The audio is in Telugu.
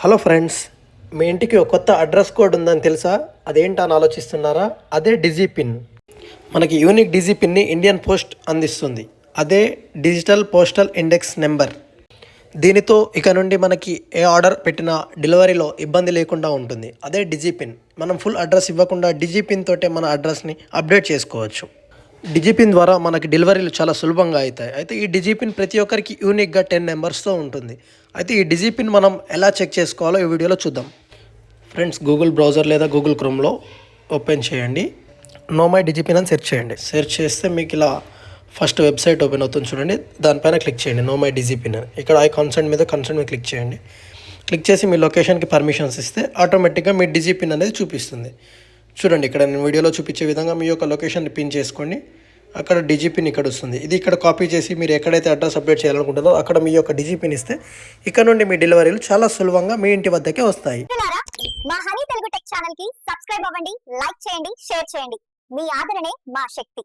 హలో ఫ్రెండ్స్, మీ ఇంటికి ఒక కొత్త అడ్రస్ కోడ్ ఉందని తెలుసా? అదేంటా అని ఆలోచిస్తున్నారా? అదే డిజీ పిన్. మనకి యూనిక్ డిజీ పిన్ని ఇండియన్ పోస్ట్ అందిస్తుంది. అదే డిజిటల్ పోస్టల్ ఇండెక్స్ నెంబర్. దీనితో ఇక నుండి మనకి ఏ ఆర్డర్ పెట్టినా డెలివరీలో ఇబ్బంది లేకుండా ఉంటుంది. అదే డిజీ పిన్. మనం ఫుల్ అడ్రస్ ఇవ్వకుండా డిజీ పిన్ తోటే మన అడ్రస్ని అప్డేట్ చేసుకోవచ్చు. డిజిపిన్ ద్వారా మనకి డెలివరీలు చాలా సులభంగా అవుతాయి. అయితే ఈ డిజిపిన్ ప్రతి ఒక్కరికి యూనిక్గా 10 నెంబర్స్తో ఉంటుంది. అయితే ఈ డిజిపిన్ మనం ఎలా చెక్ చేసుకోవాలో ఈ వీడియోలో చూద్దాం. ఫ్రెండ్స్, గూగుల్ బ్రౌజర్ లేదా గూగుల్ క్రోమ్లో ఓపెన్ చేయండి. నో మై డిజిపిన్ అని సెర్చ్ చేయండి. సెర్చ్ చేస్తే మీకు ఇలా ఫస్ట్ వెబ్సైట్ ఓపెన్ అవుతుంది చూడండి. దానిపైన క్లిక్ చేయండి, నో మై డిజిపిన్ అని. ఇక్కడ ఐ కన్సెంట్ మీద క్లిక్ చేయండి. క్లిక్ చేసి మీ లొకేషన్కి పర్మిషన్స్ ఇస్తే ఆటోమేటిక్గా మీ డిజిపిన్ అనేది చూపిస్తుంది. చూడండి, ఇక్కడ నేను వీడియోలో చూపించే విధంగా మీ యొక్క లొకేషన్ని పిన్ చేసుకోండి. అక్కడ డిజిపిన్ ఇక్కడ వస్తుంది. ఇది ఇక్కడ కాపీ చేసి మీరు ఎక్కడైతే అడ్రస్ అప్డేట్ చేయాలనుకుంటారో అక్కడ మీ యొక్క డిజిపిన్ ఇస్తే ఇక్కడ నుండి మీ డెలివరీలు చాలా సులభంగా మీ ఇంటి వద్దకే వస్తాయి. మా హనీ తెలుగు టెక్ ఛానల్ కి సబ్స్క్రైబ్ అవ్వండి, లైక్ చేయండి, షేర్ చేయండి. మీ ఆదరణే మా శక్తి.